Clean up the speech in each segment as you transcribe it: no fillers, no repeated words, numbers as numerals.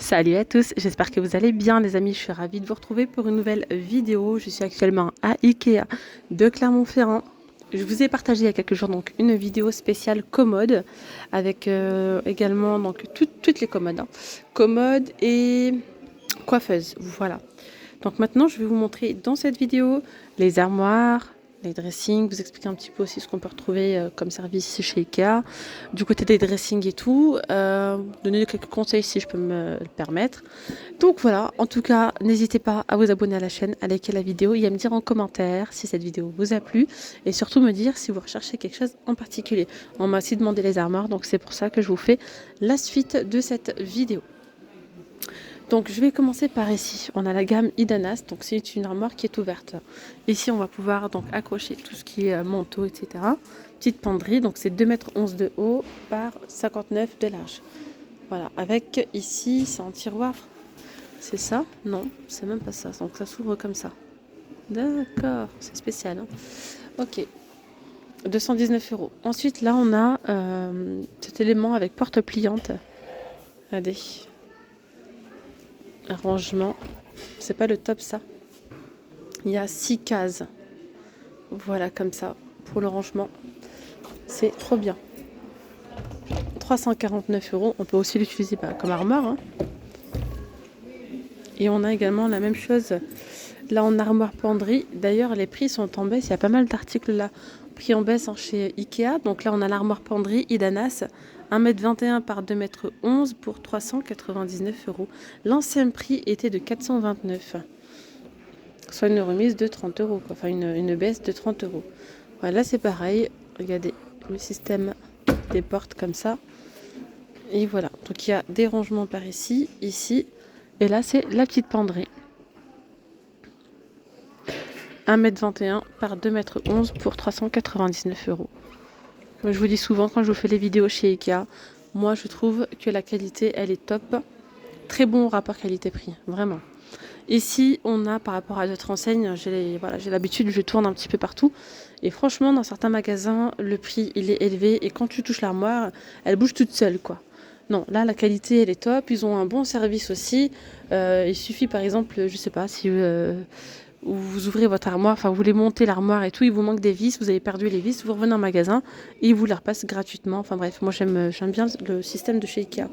Salut à tous, j'espère que vous allez bien les amis, je suis ravie de vous retrouver pour une nouvelle vidéo. Je suis actuellement à Ikea de Clermont-Ferrand. Je vous ai partagé il y a quelques jours donc une vidéo spéciale commode avec également donc toutes les commodes, commodes et coiffeuses, voilà. Donc maintenant je vais vous montrer dans cette vidéo les armoires, les dressings, vous expliquer un petit peu aussi ce qu'on peut retrouver comme service chez Ikea, du côté des dressings et tout, donner quelques conseils si je peux me le permettre. Donc voilà, en tout cas, n'hésitez pas à vous abonner à la chaîne, à liker la vidéo et à me dire en commentaire si cette vidéo vous a plu et surtout me dire si vous recherchez quelque chose en particulier. On m'a aussi demandé les armoires, donc c'est pour ça que je vous fais la suite de cette vidéo. Donc je vais commencer par ici. On a la gamme Idanas, donc c'est une armoire qui est ouverte. Ici on va pouvoir donc accrocher tout ce qui est manteau, etc. Petite penderie, donc c'est 2,11 m de haut par 59 de large. Voilà, avec ici c'est en tiroir. C'est ça? Non, c'est même pas ça. Donc ça s'ouvre comme ça. D'accord, c'est spécial. Hein. Ok, 219 €. Ensuite là on a cet élément avec porte pliante. Regardez. Rangement. C'est pas le top ça. Il y a 6 cases. Voilà comme ça pour le rangement. C'est trop bien. 349 €. On peut aussi l'utiliser comme armoire. Hein. Et on a également la même chose là en armoire penderie. D'ailleurs les prix sont en baisse. Il y a pas mal d'articles là. Prix en baisse chez Ikea. Donc là on a l'armoire penderie Idanas. 1,21 m par 2,11 m pour 399 €. L'ancien prix était de 429 €. Soit une remise de 30 €, quoi. Enfin une baisse de 30 €. Voilà, c'est pareil. Regardez le système des portes comme ça. Et voilà. Donc il y a des rangements par ici, ici. Et là, c'est la petite penderie. 1,21 m par 2,11 m pour 399 €. Comme je vous dis souvent quand je vous fais les vidéos chez Ikea, moi je trouve que la qualité, elle est top. Très bon rapport qualité-prix, vraiment. Ici, on a par rapport à d'autres enseignes, j'ai l'habitude, je tourne un petit peu partout. Et franchement, dans certains magasins, le prix, il est élevé. Et quand tu touches l'armoire, elle bouge toute seule, quoi. Non, là, la qualité, elle est top. Ils ont un bon service aussi. Il suffit, par exemple, je sais pas, si vous ouvrez votre armoire, enfin, vous voulez monter l'armoire et tout, il vous manque des vis, vous avez perdu les vis, vous revenez en magasin et ils vous les repassent gratuitement. Enfin bref, moi j'aime bien le système de chez Ikea.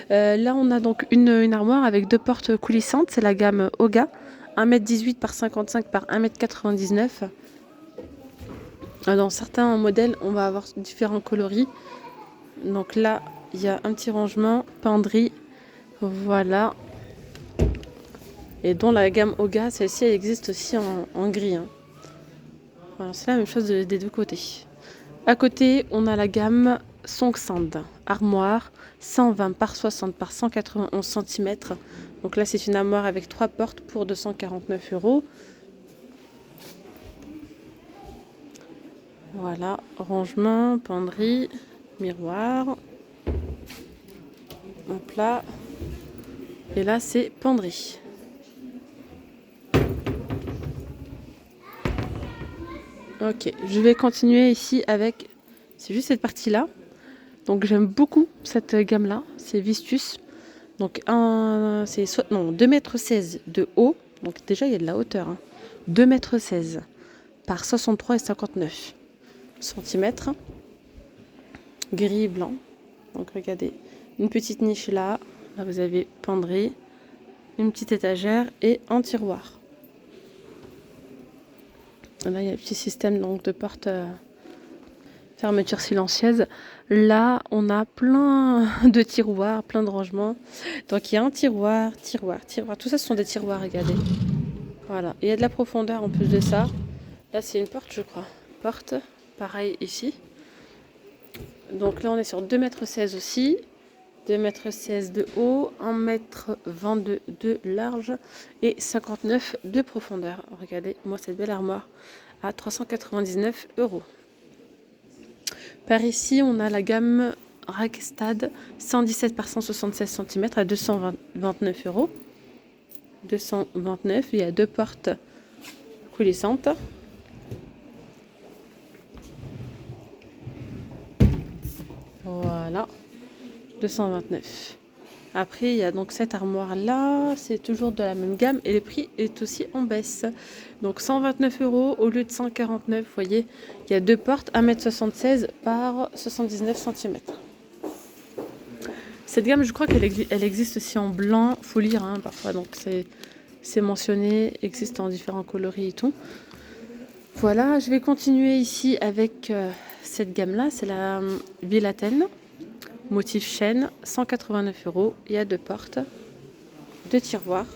Là, on a donc une armoire avec 2 portes coulissantes. C'est la gamme Oga. 1,18 m par 55 par 1,99 m. Dans certains modèles, on va avoir différents coloris. Donc là, il y a un petit rangement, penderie. Voilà. Et dans la gamme Oga, celle-ci, elle existe aussi en gris. Hein. Voilà, c'est la même chose des deux côtés. À côté, on a la gamme Songsand, armoire 120 par 60 par 191 cm. Donc là, c'est une armoire avec 3 portes pour 249 €. Voilà, rangement, penderie, miroir. Hop là. Et là, c'est penderie. Ok, je vais continuer ici avec... C'est juste cette partie-là. Donc j'aime beaucoup cette gamme-là. C'est Vistus. Donc c'est 2,16 m de haut. Donc déjà, il y a de la hauteur. Hein. 2,16 m par 63,59 cm. Gris et blanc. Donc regardez, une petite niche là. Là, vous avez penderie, une petite étagère et un tiroir. Là, il y a le petit système donc, de porte fermeture silencieuse. Là, on a plein de tiroirs, plein de rangements. Donc, il y a un tiroir, tiroir, tiroir. Tout ça, ce sont des tiroirs, regardez. Voilà. Et il y a de la profondeur en plus de ça. Là, c'est une porte, je crois. Porte, pareil ici. Donc là, on est sur 2,16 m aussi. 2,16 m de haut, 1,22 m de large et 59 de profondeur. Regardez, moi, cette belle armoire à 399 €. Par ici, on a la gamme Rakstad 117 par 176 cm à 229 €. 229, il y a 2 portes coulissantes. Voilà, 229. Après, il y a donc cette armoire-là, c'est toujours de la même gamme et le prix est aussi en baisse. Donc 129 € au lieu de 149, vous voyez, il y a deux portes, 1,76 m par 79 cm. Cette gamme, je crois elle existe aussi en blanc, faut lire hein, parfois, donc c'est mentionné, existe en différents coloris et tout. Voilà, je vais continuer ici avec cette gamme-là, c'est la Villaten. Motif chêne, 189 €. Il y a deux portes, deux tiroirs.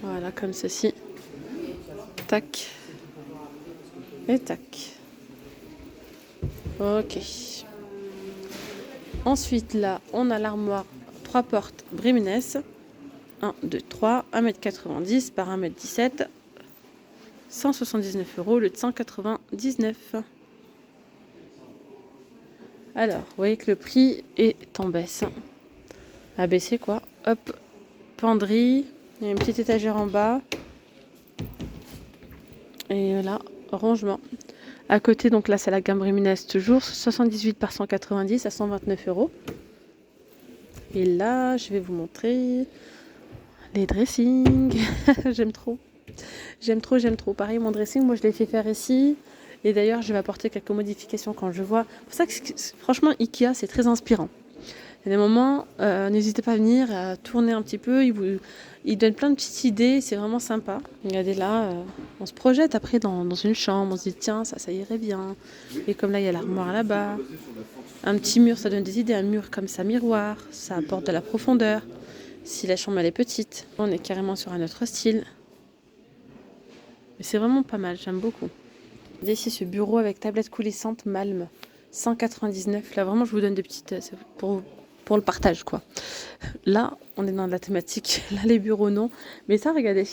Voilà, comme ceci. Tac. Et tac. Ok. Ensuite, là, on a l'armoire 3 portes Briminès. 1, 2, 3, 1,90 m par 1,17 m. 179 € le de 199. Alors, vous voyez que le prix est en baisse. A baissé quoi. Hop, penderie. Il y a une petite étagère en bas. Et là, rangement. À côté, donc là, c'est la gamme Briminès toujours. 78 par 190 à 129 €. Et là, je vais vous montrer les dressings. J'aime trop. J'aime trop. Pareil, mon dressing, moi, je l'ai fait faire ici. Et d'ailleurs, je vais apporter quelques modifications quand je vois. C'est pour ça que, franchement, Ikea, c'est très inspirant. Il y a des moments, n'hésitez pas à venir, à tourner un petit peu. Il donne plein de petites idées, c'est vraiment sympa. Regardez là, on se projette après dans une chambre, on se dit tiens, ça irait bien. Et comme là, il y a l'armoire là-bas. Un petit mur, ça donne des idées. Un mur comme ça, miroir, ça apporte de la profondeur. Si la chambre elle est petite, on est carrément sur un autre style. Mais c'est vraiment pas mal, j'aime beaucoup. Regardez ici ce bureau avec tablette coulissante Malm, 199. Là, vraiment, je vous donne des petites... C'est pour le partage, quoi. Là, on est dans la thématique. Là, les bureaux, non. Mais ça, regardez.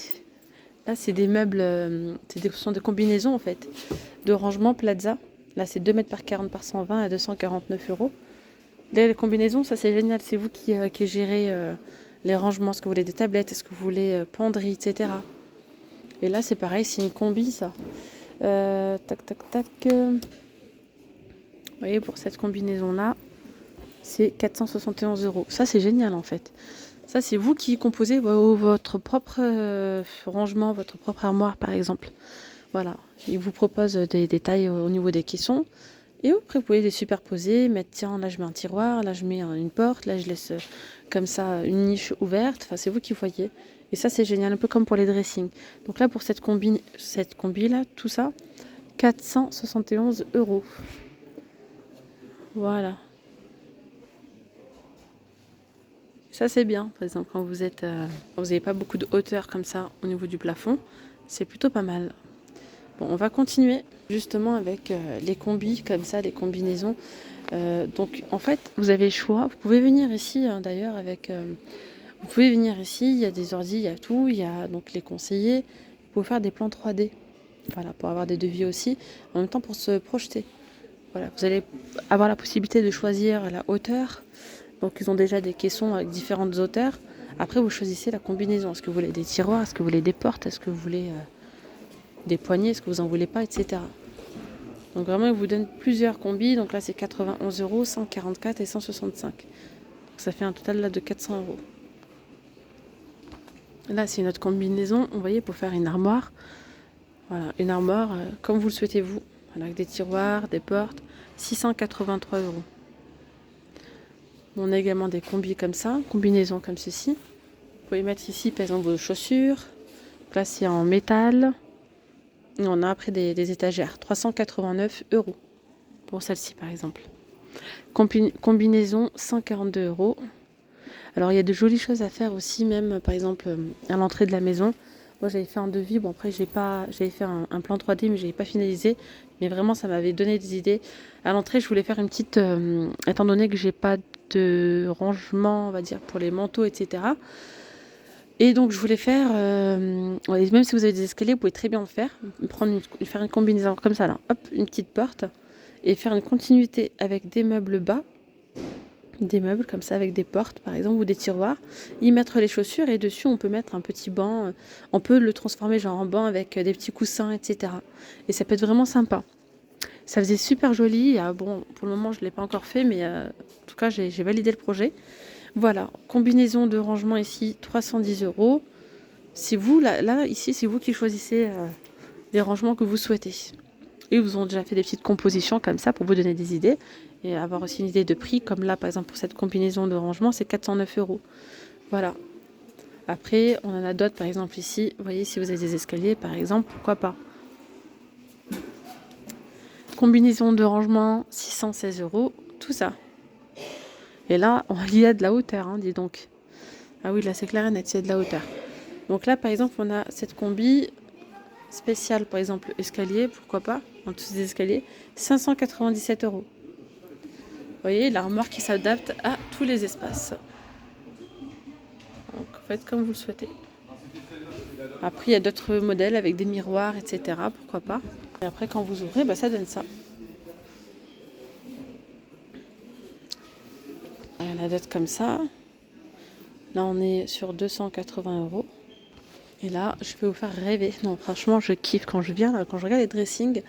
Là, c'est des meubles... ce sont des combinaisons, en fait. De rangement Plaza. Là, c'est 2 m par 40 par 120 à 249 €. Là, les combinaisons, ça, c'est génial. C'est vous qui gérez les rangements. Est-ce que vous voulez des tablettes? Est-ce que vous voulez penderie, etc. Et là, c'est pareil. C'est une combi, ça. Tac, tac, tac. Vous voyez, pour cette combinaison-là, c'est 471 €. Ça, c'est génial, en fait. Ça, c'est vous qui composez votre propre rangement, votre propre armoire, par exemple. Voilà. Il vous propose des détails au niveau des caissons. Et après, vous pouvez les superposer, mettre, tiens, là, je mets un tiroir, là, je mets une porte, là, je laisse comme ça une niche ouverte. Enfin, c'est vous qui voyez. Et ça, c'est génial, un peu comme pour les dressings. Donc là, pour cette combi-là, tout ça, 471 €. Voilà. Ça, c'est bien, par exemple, quand vous n'avez pas beaucoup de hauteur comme ça au niveau du plafond, c'est plutôt pas mal. Bon, on va continuer justement avec les combis, comme ça, les combinaisons. Donc, en fait, vous avez le choix. Vous pouvez venir ici, hein, d'ailleurs, vous pouvez venir ici, il y a des ordi, il y a tout, il y a donc les conseillers. Vous pouvez faire des plans 3D, voilà, pour avoir des devis aussi, en même temps pour se projeter. Voilà, vous allez avoir la possibilité de choisir la hauteur. Donc ils ont déjà des caissons avec différentes hauteurs. Après, vous choisissez la combinaison. Est-ce que vous voulez des tiroirs? Est-ce que vous voulez des portes? Est-ce que vous voulez des poignées? Est-ce que vous en voulez pas? Etc. Donc vraiment, ils vous donnent plusieurs combis. Donc là, c'est 91 €, 144 et 165. Donc ça fait un total là de 400 €. Là, c'est une autre combinaison, vous voyez, pour faire une armoire. Voilà, une armoire comme vous le souhaitez vous. Voilà, avec des tiroirs, des portes. 683 €. On a également des combis comme ça, combinaisons comme ceci. Vous pouvez mettre ici, par exemple, vos chaussures. Là, c'est en métal. Et on a après des étagères. 389 € pour celle-ci, par exemple. Combinaison, 142 €. Alors, il y a de jolies choses à faire aussi, même, par exemple, à l'entrée de la maison. Moi, j'avais fait un devis. Bon, après, j'avais fait un plan 3D, mais je n'avais pas finalisé. Mais vraiment, ça m'avait donné des idées. À l'entrée, je voulais faire une petite... étant donné que j'ai pas de rangement, on va dire, pour les manteaux, etc. Et donc, je voulais faire... même si vous avez des escaliers, vous pouvez très bien le faire. Faire une combinaison comme ça, là. Hop, une petite porte. Et faire une continuité avec des meubles bas. Des meubles comme ça avec des portes par exemple ou des tiroirs, y mettre les chaussures et dessus on peut mettre un petit banc, on peut le transformer genre en banc avec des petits coussins, etc. Et ça peut être vraiment sympa. Ça faisait super joli. Bon, pour le moment, je ne l'ai pas encore fait, mais en tout cas, j'ai validé le projet. Voilà, combinaison de rangement ici, 310 euros. C'est vous, là, ici, c'est vous qui choisissez les rangements que vous souhaitez. Et ils vous ont déjà fait des petites compositions comme ça pour vous donner des idées et avoir aussi une idée de prix. Comme là, par exemple, pour cette combinaison de rangement, c'est 409 euros. Voilà. Après, on en a d'autres, par exemple ici. Vous voyez, si vous avez des escaliers, par exemple, pourquoi pas. Combinaison de rangement, 616 euros. Tout ça. Et là, il y a de la hauteur, hein, dis donc. Ah oui, là, c'est clair et net, il y a de la hauteur. Donc là, par exemple, on a cette combi spéciale, par exemple, escalier, pourquoi pas, en dessous des escaliers, 597 euros. Vous voyez, l'armoire qui s'adapte à tous les espaces. Donc, faites comme vous le souhaitez. Après, il y a d'autres modèles avec des miroirs, etc. Pourquoi pas. Et après, quand vous ouvrez, ça donne ça. Il y en a d'autres comme ça. Là, on est sur 280 euros. Et là, je peux vous faire rêver. Non, franchement, je kiffe quand je viens, là, quand je regarde les dressings.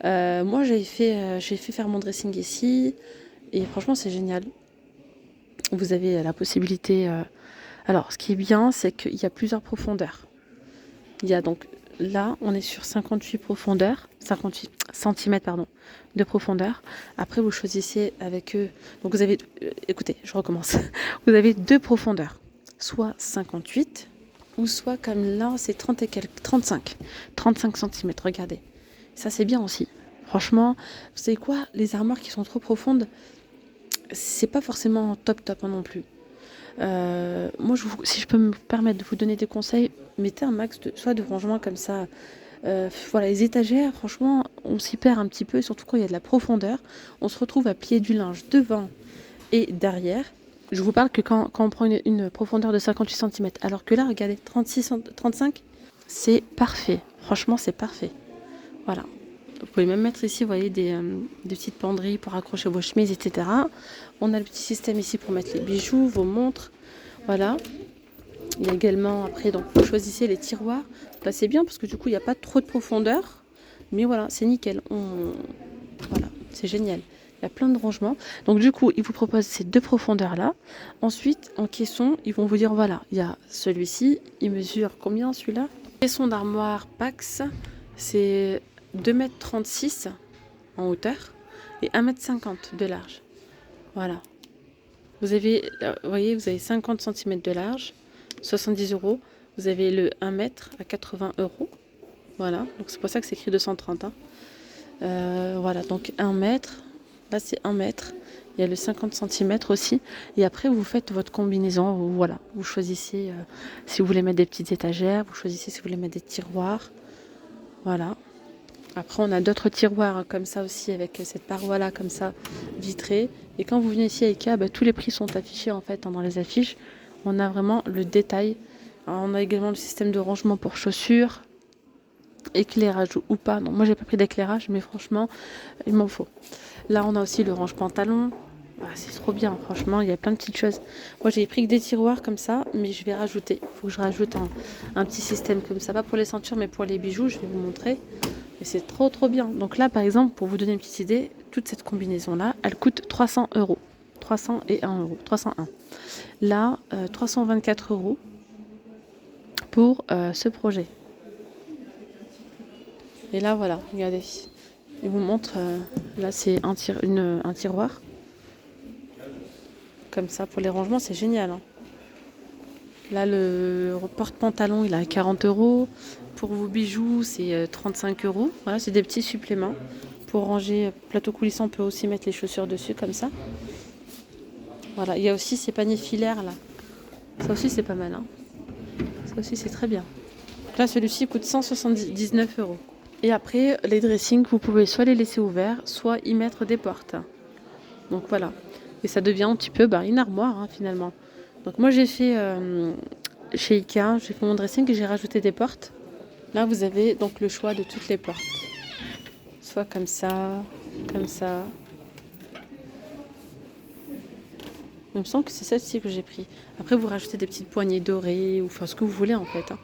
Moi, j'ai fait faire mon dressing ici. Et franchement, c'est génial. Vous avez la possibilité... Alors, ce qui est bien, c'est qu'il y a plusieurs profondeurs. Il y a donc... Là, on est sur 58 cm de profondeur. Après, vous choisissez avec eux... Donc, vous avez... écoutez, je recommence. Vous avez deux profondeurs. Soit 58, ou soit comme là, c'est 30 et quelques... 35 cm, regardez. Ça, c'est bien aussi. Franchement, vous savez quoi? Les armoires qui sont trop profondes, c'est pas forcément top non plus. Moi, si je peux me permettre de vous donner des conseils, mettez un max soit de rangement comme ça. Voilà, les étagères, franchement, on s'y perd un petit peu, surtout quand il y a de la profondeur. On se retrouve à plier du linge devant et derrière. Je vous parle que quand on prend une profondeur de 58 cm, alors que là, regardez, 35, c'est parfait. Franchement, c'est parfait. Voilà. Vous pouvez même mettre ici, vous voyez, des petites penderies pour accrocher vos chemises, etc. On a le petit système ici pour mettre les bijoux, vos montres. Voilà. Il y a également, après, donc vous choisissez les tiroirs. Là, c'est bien parce que du coup, il n'y a pas trop de profondeur. Mais voilà, c'est nickel. Voilà, c'est génial. Il y a plein de rangements. Donc du coup, ils vous proposent ces deux profondeurs-là. Ensuite, en caisson, ils vont vous dire, voilà, il y a celui-ci. Il mesure combien celui-là? Caisson d'armoire Pax, c'est 2,36 m en hauteur et 1,50 m de large. Voilà. Vous avez, vous voyez, vous avez 50 cm de large, 70 euros. Vous avez le 1 m à 80 euros. Voilà, donc c'est pour ça que c'est écrit 230. Hein. Voilà, donc 1 mètre. Là, c'est 1 mètre. Il y a le 50 cm aussi. Et après, vous faites votre combinaison. Voilà, vous choisissez si vous voulez mettre des petites étagères. Vous choisissez si vous voulez mettre des tiroirs. Voilà. Après, on a d'autres tiroirs comme ça aussi, avec cette paroi-là, comme ça, vitrée. Et quand vous venez ici à Ikea, tous les prix sont affichés en fait dans les affiches. On a vraiment le détail. Alors, on a également le système de rangement pour chaussures, éclairage ou pas. Non, moi, j'ai pas pris d'éclairage, mais franchement, il m'en faut. Là, on a aussi le range-pantalon. Ah, c'est trop bien, franchement, il y a plein de petites choses. Moi, j'ai pris que des tiroirs comme ça, mais je vais rajouter. Il faut que je rajoute un petit système comme ça, pas pour les ceintures, mais pour les bijoux, je vais vous montrer. Et c'est trop bien. Donc là, par exemple, pour vous donner une petite idée, toute cette combinaison-là, elle coûte 300 euros. 301 euros. 301. Là, 324 euros pour ce projet. Et là, voilà, regardez. Il vous montre, là, c'est un tiroir. Comme ça, pour les rangements, c'est génial. Hein. Là, le porte-pantalon, il est à 40 euros. Pour vos bijoux, c'est 35 euros. Voilà, c'est des petits suppléments. Pour ranger plateau coulissant, on peut aussi mettre les chaussures dessus, comme ça. Voilà, il y a aussi ces paniers filaires, là. Ça aussi, c'est pas mal. Hein. Ça aussi, c'est très bien. Là, celui-ci coûte 179 euros. Et après, les dressings, vous pouvez soit les laisser ouverts, soit y mettre des portes. Donc voilà. Et ça devient un petit peu une armoire, hein, finalement. Donc moi, j'ai fait chez Ikea, j'ai fait mon dressing et j'ai rajouté des portes. Là, vous avez donc le choix de toutes les portes. Soit comme ça, comme ça. Il me semble que c'est celle-ci que j'ai pris. Après, vous rajoutez des petites poignées dorées ou enfin ce que vous voulez en fait. Hein.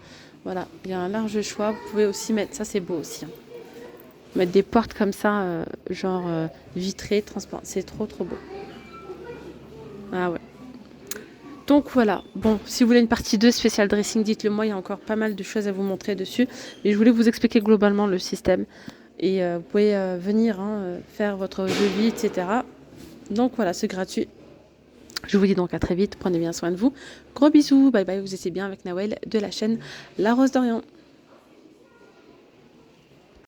Voilà, il y a un large choix. Vous pouvez aussi mettre, ça c'est beau aussi. Hein. Mettre des portes comme ça, genre vitrées, transparentes. C'est trop trop beau. Ah ouais. Donc voilà, bon, si vous voulez une partie 2 spécial dressing, dites-le moi, il y a encore pas mal de choses à vous montrer dessus. Mais je voulais vous expliquer globalement le système. Et vous pouvez venir faire votre devis, etc. Donc voilà, c'est gratuit. Je vous dis donc à très vite, prenez bien soin de vous. Gros bisous, bye bye, vous étiez bien avec Nawel de la chaîne La Rose d'Orient.